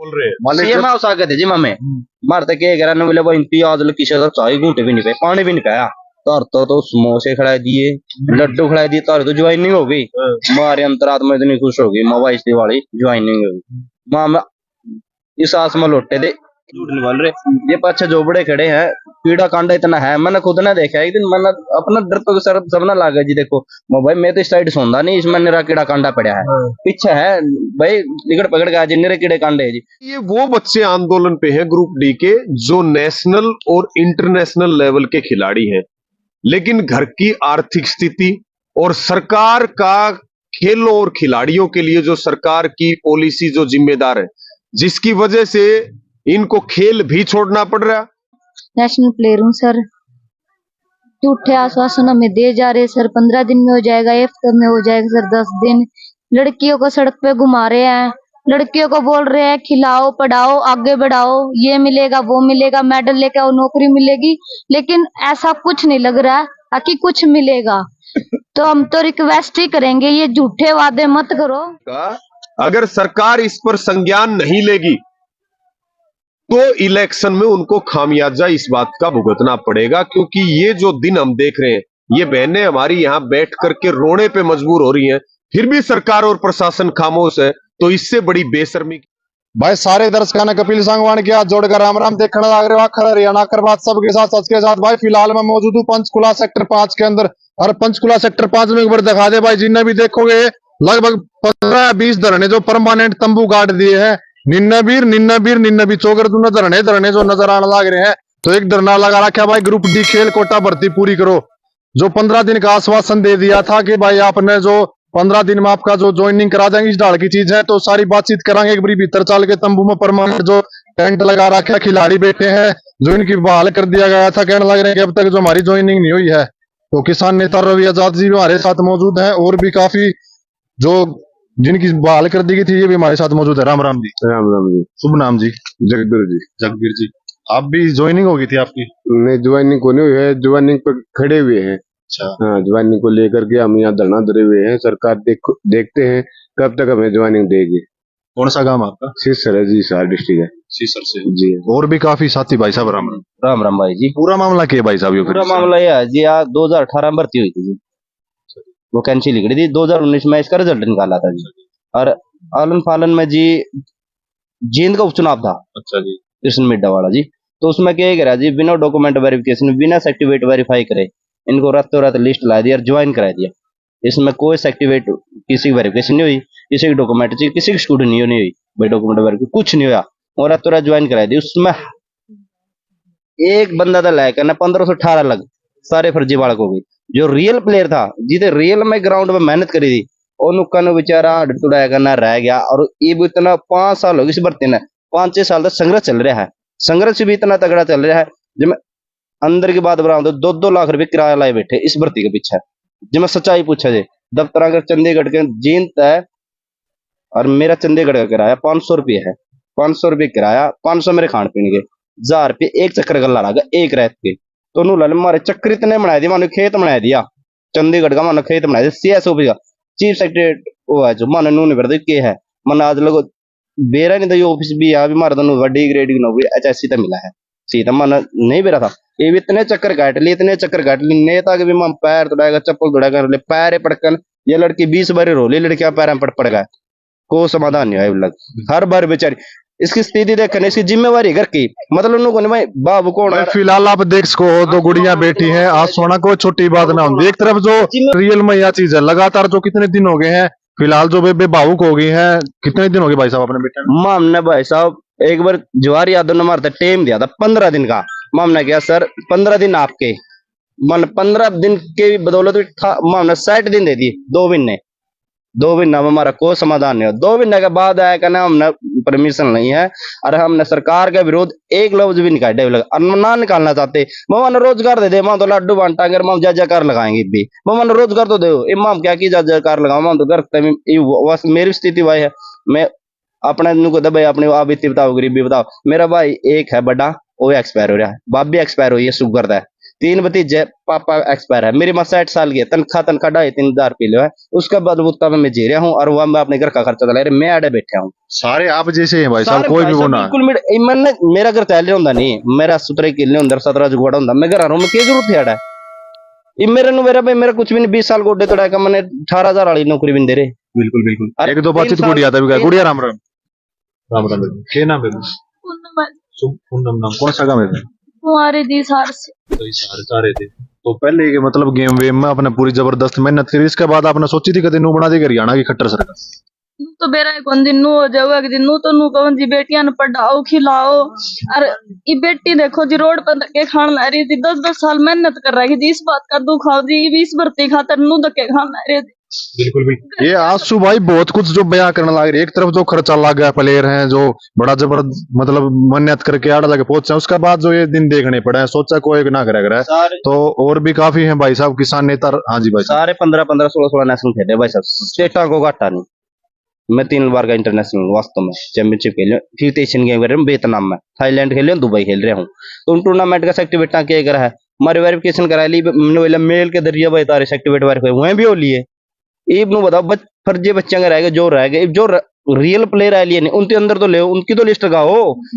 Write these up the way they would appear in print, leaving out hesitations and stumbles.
बोल रहे हैं सीएम हाउस आ गए थे जी मामे मारते के करा ने बोले भाई प्याज किसी का चाय घूंटे भी नहीं पे पानी भी नहीं पाया तार तो समोसे खिला दिए लड्डू खिला दिए तार तो ज्वाइनिंग हो गई हमारे अंतरात्मा इतनी खुश हो गई माँ बाईस वाली ज्वाइनिंग हो गई माँ इस आस में लौटे थे झूठ नहीं बोल रहे ये पाछे जो बड़े खड़े हैं कीड़ा कांडा इतना है मैंने खुद ने देखा एक दिन मैंने अपना डर तो सर सबना लागा जी देखो भाई मैं तो इस साइड सोंदा नहीं इसमें मेरा कीड़ा कांडा पड़ा है पीछे है भाई लिगड़ पकड़ गया जिन्ने कीड़े कांडे है जी। ये वो बच्चे आंदोलन पे हैं ग्रुप डी के जो नेशनल और इंटरनेशनल लेवल के खिलाड़ी हैं, लेकिन घर की आर्थिक स्थिति और सरकार का खेलों और खिलाड़ियों के लिए जो सरकार की पॉलिसी जो जिम्मेदार है, जिसकी वजह से इनको खेल भी छोड़ना पड़ रहा। नेशनल प्लेयर हूँ सर, झूठे आश्वासन हमें दे जा रहे सर, 15 दिन में हो जाएगा, एक हफ्ते में हो जाएगा सर, 10 दिन। लड़कियों को सड़क पे घुमा रहे हैं, लड़कियों को बोल रहे हैं खिलाओ पढ़ाओ आगे बढ़ाओ, ये मिलेगा वो मिलेगा, मेडल लेके आओ नौकरी मिलेगी, लेकिन ऐसा कुछ नहीं लग रहा है कि कुछ मिलेगा। तो हम तो रिक्वेस्ट ही करेंगे ये झूठे वादे मत करो। अगर सरकार इस पर संज्ञान नहीं लेगी तो इलेक्शन में उनको खामियाजा इस बात का भुगतना पड़ेगा, क्योंकि ये जो दिन हम देख रहे हैं, ये बहनें हमारी यहाँ बैठ करके रोने पे मजबूर हो रही हैं, फिर भी सरकार और प्रशासन खामोश है, तो इससे बड़ी बेशर्मी। भाई सारे दर्शकों ने कपिल सांगवान के हाथ जोड़कर राम राम देखने लग रहे हो आखिर हरियाणा कर बात सबके साथ सच के साथ। भाई फिलहाल मैं मौजूद हूँ पंचकुला सेक्टर 5 के अंदर, और पंचकुला सेक्टर 5 में एक बार दिखा दे भाई, जिन्हें भी देखोगे लगभग 15-20 धरने जो परमानेंट तंबू गाड़ दिए हैं, निन्नबीर चौगर दोनों धरने जो नजर आने लग रहे हैं। तो एक धरना लगा रखा भाई ग्रुप डी खेल कोटा भर्ती पूरी करो, जो 15 दिन का आश्वासन दे दिया था कि भाई आपने जो 15 दिन में आपका जो ज्वाइनिंग करा देंगे इस ढाल की चीज है। तो सारी बातचीत करांगे एक बारी भीतर चल के। तंबू में परमानेंट जो टेंट लगा रखा खिलाड़ी बैठे हैं, जो इनकी बहाल कर दिया गया था, कहने लग रहे हैं कि अब तक जो हमारी ज्वाइनिंग नहीं हुई है। तो किसान नेता रवि आजाद जी भी हमारे साथ मौजूद हैं, और भी काफी जो जिनकी बहाल कर दी गई थी ये भी हमारे साथ मौजूद है। राम राम जी। राम राम जी। शुभ नाम जी? जगबीर जी। जगबीर जी, आप भी ज्वाइनिंग होगी थी आपकी? नहीं, ज्वाइनिंग को नहीं हुई है, ज्वाइनिंग पर खड़े हुए हैं। अच्छा। हाँ, ज्वाइनिंग को लेकर के हम यहाँ धरना धरे हुए हैं। सरकार देखते हैं कब तक हमें ज्वाइनिंग देगी। कौन सा गांव आपका? सीसर है जी, हिसार डिस्ट्रिक्ट है। सीसर से जी। और भी काफी साथी भाई साहब। राम राम। राम राम भाई जी। पूरा मामला क्या है भाई साहब? पूरा मामला यह है जी, 2018 में भर्ती हुई थी जी, वो कैंसिल निकली थी। 2019 में इसका रिजल्ट निकाला था जी, और आलन फालन में जी जींद का उपचुनाव था। अच्छा जी। कृष्ण मिड्डा वाला जी। तो उसमें क्या करा जी, बिना डॉक्यूमेंट वेरिफिकेशन बिना सर्टिफिकेट वेरीफाई करे इनको रातों रात लिस्ट ला दिया और ज्वाइन करा दिया। इसमें कोई सर्टिफिकेट किसी की वेरिफिकेशन नहीं हुई, किसी की डॉक्यूमेंट किसी की स्टूडेंट नहीं हुई भाई, डॉक्यूमेंट वेरिफिकेशन कुछ नहीं हुआ, और रातों रात ज्वाइन करा दी। उसमें एक बंदा था लायक ना 1518 लग सारे फर्जी बालक हो गई। जो रियल प्लेयर था जिसे रियल में ग्राउंड में मेहनत करी थी, और नुक्का ने बेचारा हड़तुड़ाया करना रह गया। और ये भी इतना 5 साल हो गए इस भर्ती ने, 5-6 साल तक संघर्ष चल रहा है, संघर्ष भी इतना तगड़ा चल रहा है। जब मैं अंदर की बात बता 2-2 लाख रुपए किराया लाए बैठे इस भर्ती के पीछे। जब मैं सच्चाई पूछा जाए, दफ्तर अगर चंडीगढ़ के जींद है और मेरा चंडीगढ़ का किराया 500 रुपये है, 500 रुपये किराया, 500 मेरे खान पीने के, 1000 रुपये एक चक्कर गला लगा एक रात के। तो नू लाल मारे चक्कर इतने बनाए दिया, मानो खेत बना दिया चंडीगढ़ का, मानो खेत बना दिया। CSOP का चीफ सेक्रेटरी वो है जो मानो नू नहीं पड़ता के है, मन आज लोग बेरा नहीं था, ये ऑफिस भी यहाँ भी मारा था वड्डी ग्रेड की नौकरी HSC तक मिला है, सीधा मन नहीं बेरा था। ये भी इतने चक्कर काट लिए, इतने चक्कर काट लिए, नेता के भी मन पैर तोड़ाएगा, चप्पल तोड़ाएगा, पैर पड़कन ये लड़की 20 बार रोली, लड़कियां पैर में पड़ गए, कोई समाधान नहीं है। हर बार बेचारी इसकी स्थिति देखने, इसकी जिम्मेवारी घर की, मतलब उन्होंने भाई बाबू कौन है। फिलहाल आप देख सको दो गुड़ियां बैठी हैं, आज सोना कोई छोटी बात ना हो। एक तरफ जो रियल में यह चीज है, लगातार जो कितने दिन हो गए हैं फिलहाल जो बेबे भावुक हो गई है, कितने दिन हो गए भाई साहब अपने बेटे? माम ने भाई साहब एक बार जवाहर यादव ने मारता टाइम दिया था 15 दिन का। माम ने कहा सर 15 दिन आपके, मन 15 दिन के बदौलत माम ने 60 दिन दे दिए, 2 महीने 2 महीना में हमारा कोई समाधान नहीं हो। 2 महीने के बाद आया कहना हमने परमिशन नहीं है, और हमने सरकार के विरोध एक लफ्ज भी निकाले ना निकालना चाहते। मामा रोजगार दे दे, माम तो लड्डू बांटा कर माम जय लगाएंगे भी, मामा रोजगार तो दे। माम क्या की जय लगाओ, माम तो घर मेरी स्थिति भाई है, मैं अपने को भाई अपनी आप बीती बताओ, गरीबी बताओ। मेरा भाई एक है बड़ा, वो एक्सपायर हो रहा है, बाप भी एक्सपायर हुई है शुगर है, 3 भतीजे, पापा एक्सपायर है, मेरी माँ 60 साल की है, तनख्वाह 2,500-3,000 रुपये है, उसका बलबूता में मैं जी रहा हूँ और वह मैं अपने घर का खर्चा चला रहा, मैं आड़े बैठा हूँ। सारे आप जैसे हैं भाई साहब, सारे कोई भाई भी वो साहब ना। बिल्कुल मैंने मेरा घर चल रहा होंगे नहीं, मेरा 17 किले अंदर 17 जुगाड़ा होंगे, मैं घर आ रहा हूँ, मैं क्या जरूरत है आड़ा ये मेरा कुछ भी नहीं, 20 साल गोडे तोड़ा का मैंने 18,000 वाली नौकरी भी नहीं दे रहे। बिल्कुल बिल्कुल। अरे एक दो 3 बातचीत साल गुड़िया था भी तीन- गुड़िया, राम राम। राम राम क्या नाम है? पूनम नाम, कौन सा गाँव है? कुंवारे जी सार से तो सारे थे तो पहले के मतलब गेम वेम में आपने पूरी जबरदस्त मेहनत करी, इसके बाद आपने सोची थी कभी नू बना देगी हरियाणा की खट्टर सरकार? नू तो बेरा कौन दिन नू हो जाओ एक दिन नू तो नू कौन जी बेटियां ने पढ़ाओ खिलाओ। और ये बेटी देखो जी रोड पर धक्के खान ला रही थी, 10-10 साल मेहनत कर रही थी, इस बात का दुख आओ जी, इस भर्ती खातर नू धक्के खान ला रही थी। बिल्कुल बिल्कुल। ये आंसू भाई बहुत कुछ जो बयां करने लग रही है, एक तरफ जो खर्चा लग गया, प्लेयर हैं जो बड़ा जबरदस्त मतलब मेहनत करके आड़ लगे पहुंचे, उसके बाद जो ये दिन देखने पड़े हैं, सोचा कोई ना करेगा। सारे तो और भी काफी हैं भाई साहब किसान नेता। हाँ जी भाई साहब। सारे 15-15, 16-16 नेशनल खेले भाई साहब, स्टेटा को घाटा नहीं। मैं 3 बार का इंटरनेशनल वास्तव में चैंपियनशिप खेले, फिर एशियन गेम खेल रहा हूँ वियतनाम में, थाईलैंड खेले, दुबई खेल रहा हूँ। तो उन टूर्नामेंट का सर्टिफिकेट क्या करा है, हमारे वेरिफिकेशन करा ली मेल के जरिए भाई तारे सर्टिफिकेट वेरीफाई वहीं भी हो लिए। ये नु बताओ फर्जी बच्चे का रहेगा जो रियल प्लेयर है लिए नहीं उनके अंदर तो ले, उनकी तो लिस्ट लगाओ।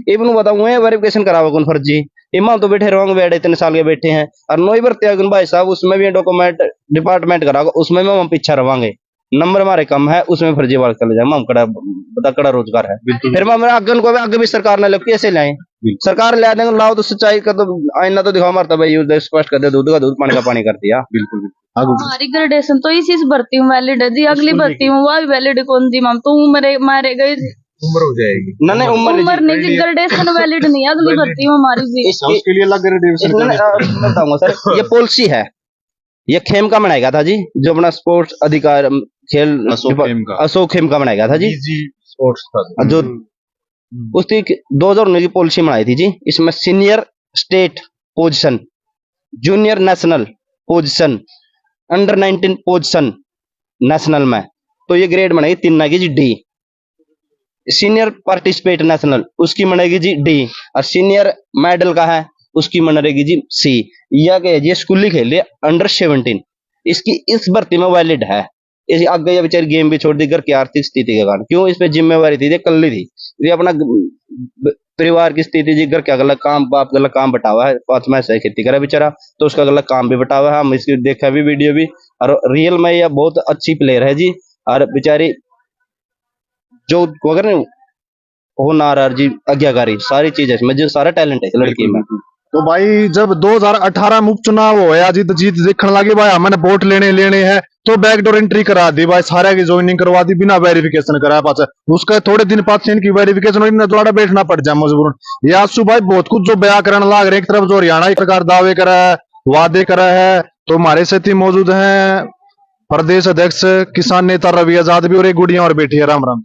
ये नु बताओ वहीं वेरिफिकेशन कराओ कौन फर्जी, इमाम तो बैठे रहोगे बेटे, इतने साल के बैठे हैं और नोई भर्ती आगे भाई साहब, उसमें भी डॉक्यूमेंट डिपार्टमेंट कराओ, उसमें भी हम पीछे रहोगे, नंबर हमारे कम है, उसमें फर्जी वाले चले जाए, हम कड़ा रोजगार है। फिर मैं आगे भी सरकार ने लोग कैसे लाए, सरकार ले देंगे, लाओ तो सच्चाई का तो आईना तो दिखाओ, मारता भाई स्पष्ट कर दे, दूध का दूध पानी का पानी कर दिया। बिल्कुल हमारी ग्रेडेशन तो इसी भर्ती में वैलिड है जी, अगली भर्ती में वो भी वैलिड कौन जी मैम, तो मारे गए उम्र हो जाएगी ना, नहीं उम्र नहीं जी, ग्रेडेशन वैलिड नहीं है अगली भर्ती में हमारी जी। उसके लिए अलग ग्रेजुएशन मैं बताऊंगा सर, ये पॉलिसी है, ये खेम का बनाया गया था जी, जो अपना स्पोर्ट्स अधिकार खेल अशोक खेम का बनाया गया था जी, स्पोर्ट्स का जो उसकी 2019 की पॉलिसी बनाई थी जी। इसमें senior state position, junior national position, under 19 position national में, तो ये ग्रेड बनेगी 3 की G D. Senior participate national उसकी बनेगी जी डी, और सीनियर मेडल का है उसकी बनेगी जी सी। यह क्या है जी, स्कूली खेल रही है अंडर 17, इसकी इस भर्ती में वैलिड है। इस आगे ये बेचारी गेम भी छोड़ दी घर की आर्थिक स्थिति के कारण, क्यों, इस पे जिम्मेवारी थी, कल्ली थी, ये अपना परिवार की स्थिति जी, घर का गलत काम, बाप गलत काम बटावा है, 5 माह से खेती करे बेचारा, तो उसका गलत काम भी बटावा है, हम इसकी देखा भी वीडियो भी, और रियल में यह बहुत अच्छी प्लेयर है जी। और बेचारी जो अगर हो नार जी आज्ञाकारी सारी चीज है इसमें, जो सारा टैलेंट है लड़की में। तो भाई जब 2018 में उपचुनाव होया, जीत देखने लगे भाई हमने वोट लेने हैं, तो बैकडोर एंट्री करा दी भाई, सारे की ज्वाइनिंग करवा दी बिना वेरिफिकेशन कराया, पास उसका थोड़े दिन पास इनकी वेरिफिकेशन हुई, दोबारा बैठना पड़ जाए मजबूरन। यासु भाई बहुत कुछ जो बयां करने लग रहे, एक तरफ जो हरियाणा सरकार दावे करा है, वादे करा है, तो हमारे साथ ही मौजूद हैं प्रदेश अध्यक्ष किसान नेता रवि आजाद भी, और एक गुड़िया और बैठी है। राम राम।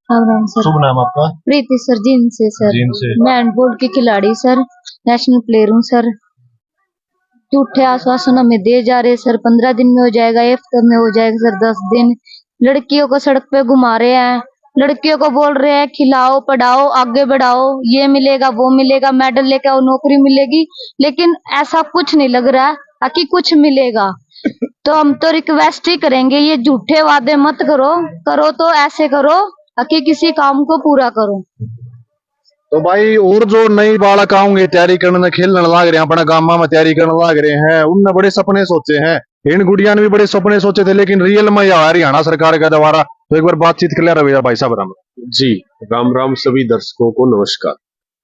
राम राम सर। शुभ नाम आपका? प्रीति सर, जीन से सर। जीन से। मैं हैंडबॉल की खिलाड़ी सर, नेशनल प्लेयर हूँ सर। झूठे आश्वासन हमें दे जा रहे सर, 15 दिन में हो जाएगा, एक हफ्ते में हो जाएगा सर, 10 दिन। लड़कियों को सड़क पे घुमा रहे हैं, लड़कियों को बोल रहे हैं खिलाओ पढ़ाओ आगे बढ़ाओ, ये मिलेगा वो मिलेगा, मेडल लेके आओ नौकरी मिलेगी, लेकिन ऐसा कुछ नहीं लग रहा है कि कुछ मिलेगा। तो हम तो रिक्वेस्ट ही करेंगे, ये झूठे वादे मत करो तो ऐसे करो कि किसी काम को पूरा करो। तो भाई और जो नई बालक आऊंगे तैयारी करने खेलने लग रहे हैं, अपना गामा में तैयारी करने लग रहे हैं, उनने बड़े सपने सोचे हैं, इन गुड़िया ने भी बड़े सपने सोचे थे, लेकिन रियल में यह हरियाणा सरकार का द्वारा। तो एक बार बातचीत कर लिया रवैया भाई साहब। राम जी राम राम, सभी दर्शकों को नमस्कार।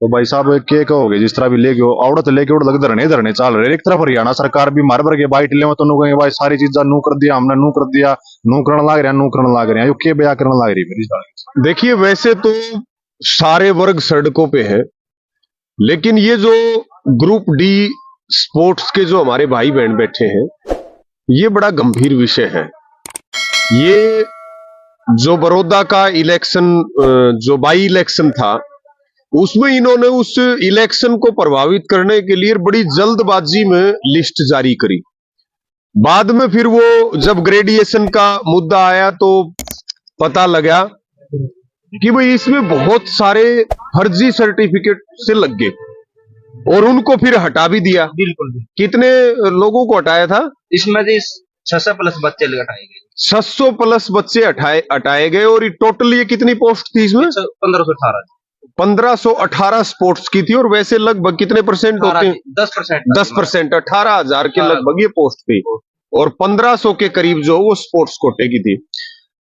तो भाई साहब क्या कहोगे, जिस तरह भी लेके औरत लेके उड़ लग धरने चाल रहे, एक तरफ हरियाणा सरकार भी मार भर के बाइट ले, तो कहेंगे भाई सारी चीजा नू कर दिया हमने, नू कर दिया, नू करने लग रहे हैं, क्या बया करने लग रही मेरी। देखिए वैसे तो सारे वर्ग सड़कों पे है, लेकिन ये जो ग्रुप डी स्पोर्ट्स के जो हमारे भाई बहन बैठे हैं, ये बड़ा गंभीर विषय है। ये जो बड़ौदा का इलेक्शन, जो बाई इलेक्शन था, उसमें इन्होंने उस इलेक्शन को प्रभावित करने के लिए बड़ी जल्दबाजी में लिस्ट जारी करी। बाद में फिर वो जब ग्रेजुएशन का मुद्दा आया तो पता लगा कि भाई इसमें बहुत सारे फर्जी सर्टिफिकेट से लग गए। और उनको फिर हटा भी दिया। बिल्कुल। कितने लोगों को हटाया था? इसमें जी 600 प्लस बच्चे लगाए गए, 600 प्लस बच्चे हटाए गए। और टोटल ये कितनी पोस्ट थी इसमें? 1518 1518 स्पोर्ट्स की थी। और वैसे लगभग कितने परसेंट होते हैं? 10%। 10%, 18,000 के लगभग ये पोस्ट थी। और 1500 के करीब जो वो स्पोर्ट्स कोटे की थी।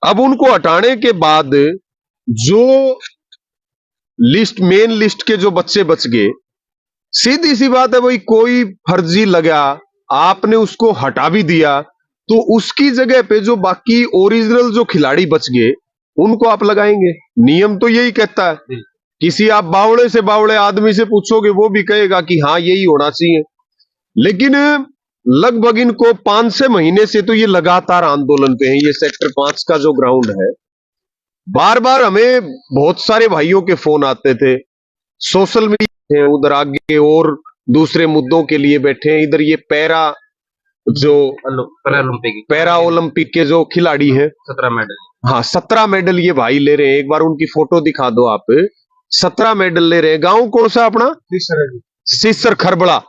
अब उनको हटाने के बाद जो मेन लिस्ट के जो बच्चे बच गए, सीधी सी बात है भाई, कोई फर्जी लगा, आपने उसको हटा भी दिया, तो उसकी जगह पे जो बाकी ओरिजिनल जो खिलाड़ी बच गए उनको आप लगाएंगे। नियम तो यही कहता है। किसी आप बावड़े से बावड़े आदमी से पूछोगे, वो भी कहेगा कि हाँ यही होना चाहिए। लेकिन लगभग इनको 5-6 महीने से तो ये लगातार आंदोलन पे है। ये सेक्टर 5 का जो ग्राउंड है, बार बार हमें बहुत सारे भाइयों के फोन आते थे, सोशल मीडिया उधर आगे और दूसरे मुद्दों के लिए बैठे हैं। इधर ये पैरा ओलंपिक के जो खिलाड़ी हैं, 17 मेडल। हाँ 17 मेडल ये भाई ले रहे हैं। एक बार उनकी फोटो दिखा दो आप। 17 मेडल ले रहे हैं। गांव कौन सा अपना? सिसर खरबड़ा।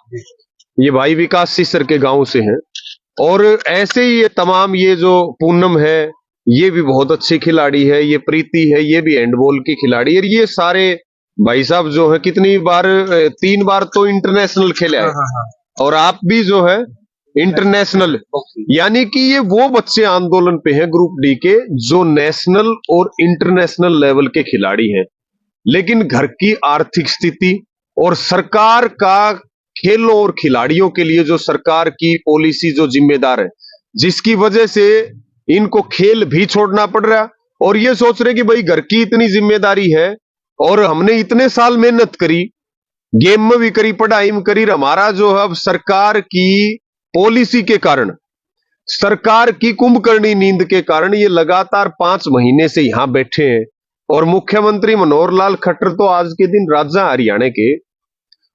ये भाई विकास सिसर के गांव से हैं। और ऐसे ही ये तमाम, ये जो पूनम है ये भी बहुत अच्छी खिलाड़ी है, ये प्रीति है ये भी हैंडबॉल की खिलाड़ी है। ये सारे भाई साहब जो है कितनी बार, 3 बार तो इंटरनेशनल खेले हैं। और आप भी जो है इंटरनेशनल। यानी कि ये वो बच्चे आंदोलन पे हैं ग्रुप डी के, जो नेशनल और इंटरनेशनल लेवल के खिलाड़ी हैं। लेकिन घर की आर्थिक स्थिति और सरकार का खेलों और खिलाड़ियों के लिए जो सरकार की पॉलिसी जो जिम्मेदार है, जिसकी वजह से इनको खेल भी छोड़ना पड़ रहा है। और ये सोच रहे कि भाई घर की इतनी जिम्मेदारी है और हमने इतने साल मेहनत करी, गेम में भी करी, पढ़ाई में करी, हमारा जो है अब सरकार की पॉलिसी के कारण, सरकार की कुंभकर्णी नींद के कारण ये लगातार 5 महीने से यहां बैठे हैं। और मुख्यमंत्री मनोहर लाल खट्टर तो आज के दिन राजा हरियाणा के,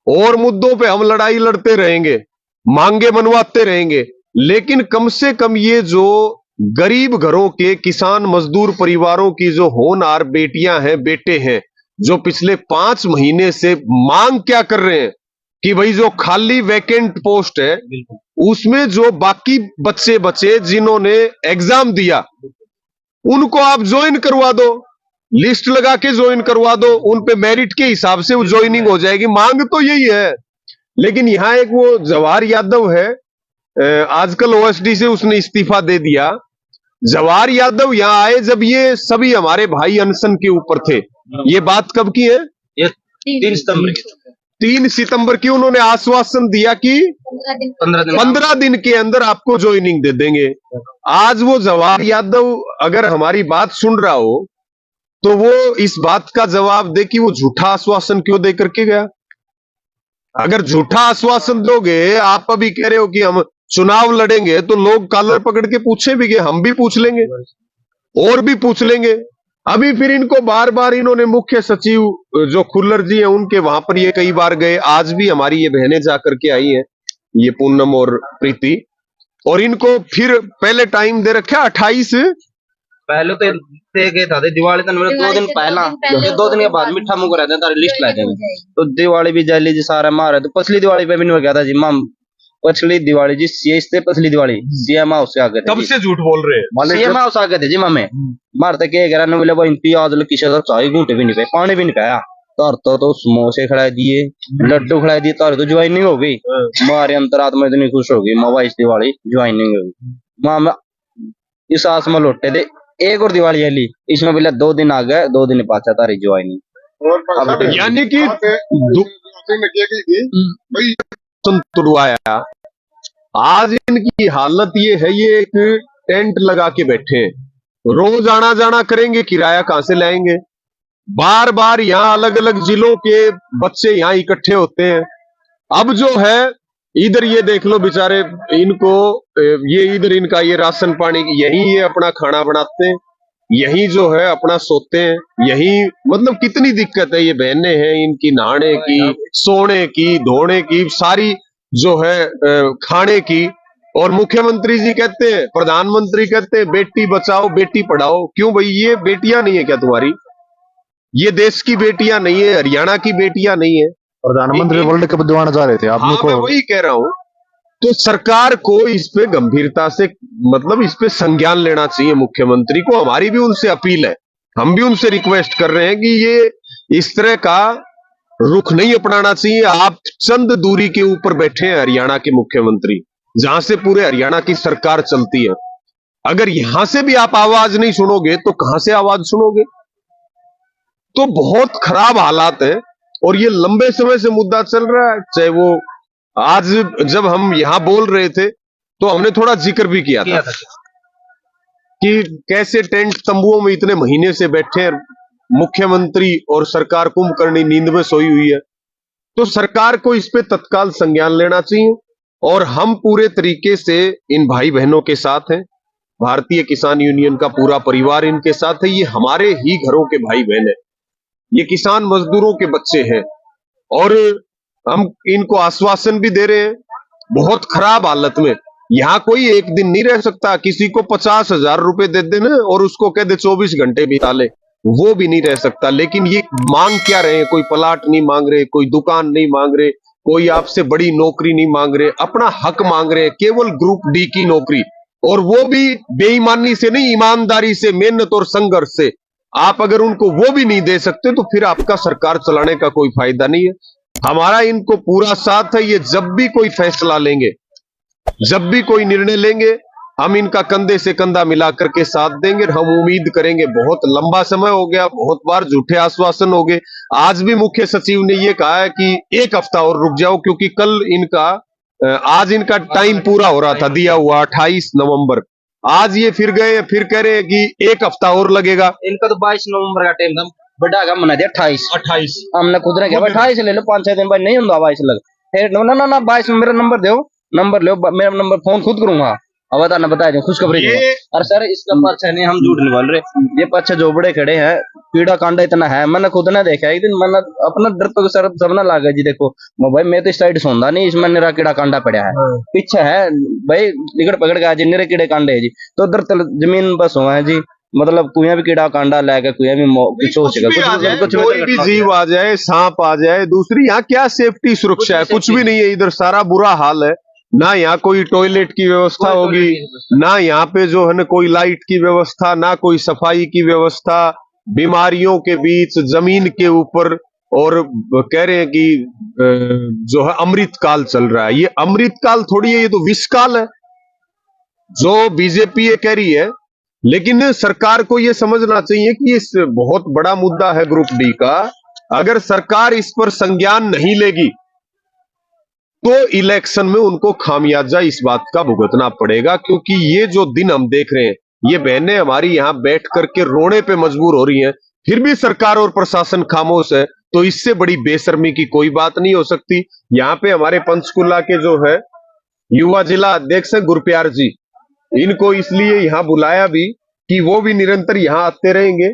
और मुद्दों पे हम लड़ाई लड़ते रहेंगे, मांगे मनवाते रहेंगे, लेकिन कम से कम ये जो गरीब घरों के किसान मजदूर परिवारों की जो होनहार बेटियां हैं, बेटे हैं, जो पिछले 5 महीने से मांग क्या कर रहे हैं कि भाई जो खाली वैकेंट पोस्ट है उसमें जो बाकी बच्चे बचे जिन्होंने एग्जाम दिया उनको आप ज्वाइन करवा दो, लिस्ट लगा के ज्वाइन करवा दो, उन पे मेरिट के हिसाब से वो ज्वाइनिंग हो जाएगी। मांग तो यही है। लेकिन यहां एक वो जवाहर यादव है, आजकल ओएसडी से उसने इस्तीफा दे दिया। जवाहर यादव यहां आए जब ये सभी हमारे भाई अनशन के ऊपर थे। ये बात कब की है? ये 3 सितंबर की। 3 सितंबर की उन्होंने आश्वासन दिया कि 15 दिन के अंदर आपको ज्वाइनिंग दे देंगे। आज वो जवाहर यादव अगर हमारी बात सुन रहा हो तो वो इस बात का जवाब दे कि वो झूठा आश्वासन क्यों दे करके गया। अगर झूठा आश्वासन दोगे, आप अभी कह रहे हो कि हम चुनाव लड़ेंगे, तो लोग कॉलर पकड़ के पूछे भी गए, हम भी पूछ लेंगे और भी पूछ लेंगे। अभी फिर इनको बार बार इन्होंने मुख्य सचिव जो खुल्लर जी हैं उनके वहां पर ये कई बार गए। आज भी हमारी ये बहनें जाकर के आई हैं, ये पूनम और प्रीति, और इनको फिर पहले टाइम दे रखा 28। पहले तो दे गए था दिवाली तक, 2 दिन पहला, 2 दिन के बाद मीठा मुंह रहते हैं, तारी लिस्ट ला देंगे। तो दिवाली भी जाली जी सारा मारे। तो पिछली दिवाली पे भी नहीं हो गया था जी माम, पिछली दिवाली जी सीएस से पिछली दिवाली सीएम हाउस से आ गए थे। कब से झूठ बोल रहे हैं? सीएम हाउस आ गए थे जी मामे मारते के कह रहा बोले वो प्याज किसी का चाय घूंटे भी नहीं पाए, पानी भी नहीं पाया। तार तो समोसे खिला दिए, लड्डू खिला दिए, तार तो ज्वाइनिंग हो गई। मारे अंतरात्मा इतनी खुश हो गई, माँ इस दिवाली ज्वाइनिंग हो गई। मामा इस आस में लौटे थे। एक और दिवाली आली, इसमें बोले 2 दिन आ गए, 2 दिन पाचा तारी ज्वाइनिंग। यानी कि तुड़वाया। आज इनकी हालत ये है, ये एक टेंट लगा के बैठे हैं, रोज आना जाना करेंगे, किराया कहां से लाएंगे। बार बार यहाँ अलग अलग जिलों के बच्चे यहाँ इकट्ठे होते हैं। अब जो है इधर ये देख लो बेचारे, इनको ये इधर इनका ये राशन पानी, यही ये अपना खाना बनाते हैं, यही जो है अपना सोते हैं, यही मतलब कितनी दिक्कत है। ये बहनें हैं, इनकी नहाने की, सोने की, धोने की, सारी जो है खाने की। और मुख्यमंत्री जी कहते हैं, प्रधानमंत्री कहते हैं बेटी बचाओ बेटी पढ़ाओ। क्यों भाई, ये बेटियां नहीं है क्या तुम्हारी? ये देश की बेटियां नहीं है, हरियाणा की बेटियां नहीं है? प्रधानमंत्री वर्ल्ड कप दिवाना जा रहे थे आप हाँ, को। मैं वही कह रहा हूँ। तो सरकार को इस पे गंभीरता से मतलब इस पे संज्ञान लेना चाहिए मुख्यमंत्री को। हमारी भी उनसे अपील है, हम भी उनसे रिक्वेस्ट कर रहे हैं कि ये इस तरह का रुख नहीं अपनाना चाहिए। आप चंद दूरी के ऊपर बैठे हैं हरियाणा के मुख्यमंत्री, जहां से पूरे हरियाणा की सरकार चलती है। अगर यहां से भी आप आवाज नहीं सुनोगे तो कहां से आवाज सुनोगे? तो बहुत खराब हालात है और ये लंबे समय से मुद्दा चल रहा है। चाहे वो आज जब हम यहां बोल रहे थे तो हमने थोड़ा जिक्र भी किया था कि कैसे टेंट तंबुओं में इतने महीने से बैठे हैं मुख्यमंत्री और सरकार कुंभकर्णी नींद में सोई हुई है। तो सरकार को इस पे तत्काल संज्ञान लेना चाहिए और हम पूरे तरीके से इन भाई बहनों के साथ हैं। भारतीय किसान यूनियन का पूरा परिवार इनके साथ है। ये हमारे ही घरों के भाई बहन है, ये किसान मजदूरों के बच्चे हैं और हम इनको आश्वासन भी दे रहे हैं। बहुत खराब हालत में यहाँ कोई एक दिन नहीं रह सकता। किसी को 50,000 रुपए दे देना और उसको कह दे 24 घंटे बिता ले, वो भी नहीं रह सकता। लेकिन ये मांग क्या रहे हैं? कोई प्लाट नहीं मांग रहे, कोई दुकान नहीं मांग रहे, कोई आपसे बड़ी नौकरी नहीं मांग रहे, अपना हक मांग रहे हैं, केवल ग्रुप डी की नौकरी, और वो भी बेईमानी से नहीं, ईमानदारी से, मेहनत और संघर्ष से। आप अगर उनको वो भी नहीं दे सकते तो फिर आपका सरकार चलाने का कोई फायदा नहीं है। हमारा इनको पूरा साथ है। ये जब भी कोई फैसला लेंगे, जब भी कोई निर्णय लेंगे, हम इनका कंधे से कंधा मिला करके साथ देंगे। हम उम्मीद करेंगे, बहुत लंबा समय हो गया, बहुत बार झूठे आश्वासन हो गए। आज भी मुख्य सचिव ने ये कहा है कि एक हफ्ता और रुक जाओ, क्योंकि कल इनका आज इनका टाइम पूरा हो रहा था दिया हुआ 28 नवंबर। आज ये फिर गए, फिर कह रहे हैं कि एक हफ्ता और लगेगा। इनका तो 22 नवंबर का टाइम था, बड़ा का मना दिया 28। हमने खुद ने कहा 28 ले लो, 5-6 दिन बाद नहीं होगा 22 लग। फिर ना 22 में मेरा नंबर दो, नंबर लो, मेरा नंबर फोन खुद करूंगा। अब बता दो खुशखबरी। अरे सर इसका पर्चा नहीं, हम झूठ नहीं बोल रहे। ये पर्चा जो बड़े खड़े हैं, कीड़ा कांडा इतना है, मैंने खुद ने देखा एक दिन। मैंने अपना डर तो सर सब ना लागा जी। देखो भाई, मैं तो इस साइड सोंदा नहीं, इसमें मेरा कीड़ा कांडा पड़ा है, पीछे है भाई निकड़ पकड़ गया जी, मेरे कीड़े कांडे है जी। तो उधर जमीन बस हुआ है जी, मतलब कुएं भी कीड़ा कांडा लाएगा, कुएं भी कोई भी जीव आ जाए, सांप आ जाए। दूसरी यहाँ क्या सेफ्टी सुरक्षा है? कुछ भी नहीं है इधर, सारा बुरा हाल है। ना यहाँ कोई टॉयलेट की व्यवस्था होगी, ना यहाँ पे जो है ना कोई लाइट की व्यवस्था, ना कोई सफाई की व्यवस्था। बीमारियों के बीच जमीन के ऊपर, और कह रहे हैं कि जो है अमृत काल चल रहा है। ये अमृत काल थोड़ी है, ये तो विष काल है जो बीजेपी ये कह रही है। लेकिन सरकार को ये समझना चाहिए कि इस बहुत बड़ा मुद्दा है ग्रुप डी का। अगर सरकार इस पर संज्ञान नहीं लेगी तो इलेक्शन में उनको खामियाजा इस बात का भुगतना पड़ेगा। क्योंकि ये जो दिन हम देख रहे हैं, ये बहनें हमारी यहां बैठ करके रोने पे मजबूर हो रही हैं, फिर भी सरकार और प्रशासन खामोश है। तो इससे बड़ी बेशर्मी की कोई बात नहीं हो सकती। यहाँ पे हमारे पंचकुला के जो है युवा जिला अध्यक्ष है गुरप्यार जी, इनको इसलिए यहां बुलाया भी कि वो भी निरंतर यहां आते रहेंगे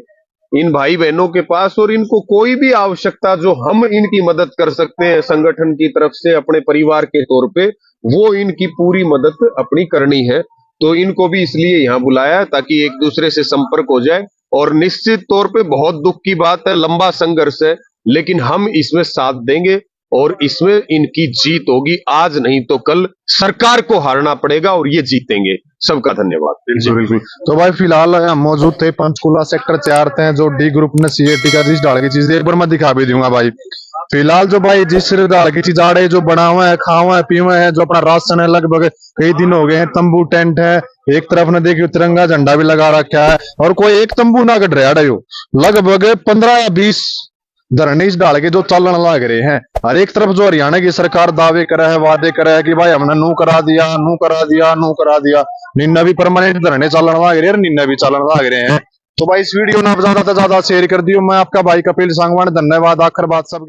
इन भाई बहनों के पास, और इनको कोई भी आवश्यकता जो हम इनकी मदद कर सकते हैं संगठन की तरफ से अपने परिवार के तौर पे, वो इनकी पूरी मदद अपनी करनी है। तो इनको भी इसलिए यहाँ बुलाया ताकि एक दूसरे से संपर्क हो जाए। और निश्चित तौर पे बहुत दुख की बात है, लंबा संघर्ष है, लेकिन हम इसमें साथ देंगे और इसमें इनकी जीत होगी। आज नहीं तो कल सरकार को हारना पड़ेगा और ये जीतेंगे। सबका धन्यवाद। बिल्कुल। तो भाई फिलहाल हम मौजूद थे पंचकुला सेक्टर 4 थे, जो डी ग्रुप ने सीएटी का जिस डाल की चीज एक बार मैं दिखा भी दूंगा भाई। फिलहाल जो भाई जिस डाल की चीज आ रही है, जो बना हुआ है, खावा है, पीवा है, जो अपना राशन है, लगभग कई दिन हो गए हैं। तंबू टेंट है, एक तरफ ने देखियो तिरंगा झंडा भी लगा रखा है, और कोई एक तंबू ना कट रहा है। लगभग 15 या 20 धरने इस डाल के जो चलन लग रहे हैं। हर एक तरफ जो हरियाणा की सरकार दावे करे है, वादे करे है कि भाई हमने नू करा दिया, नू करा दिया, नू करा दिया। निन्ना भी परमानेंट धरने चलन लग रहे हैं, निन्ना भी चलन लग रहे हैं। तो भाई इस वीडियो ने ज्यादा से ज्यादा शेयर कर दियो। मैं आपका भाई कपिल सांगवान, धन्यवाद। आखिर बात सब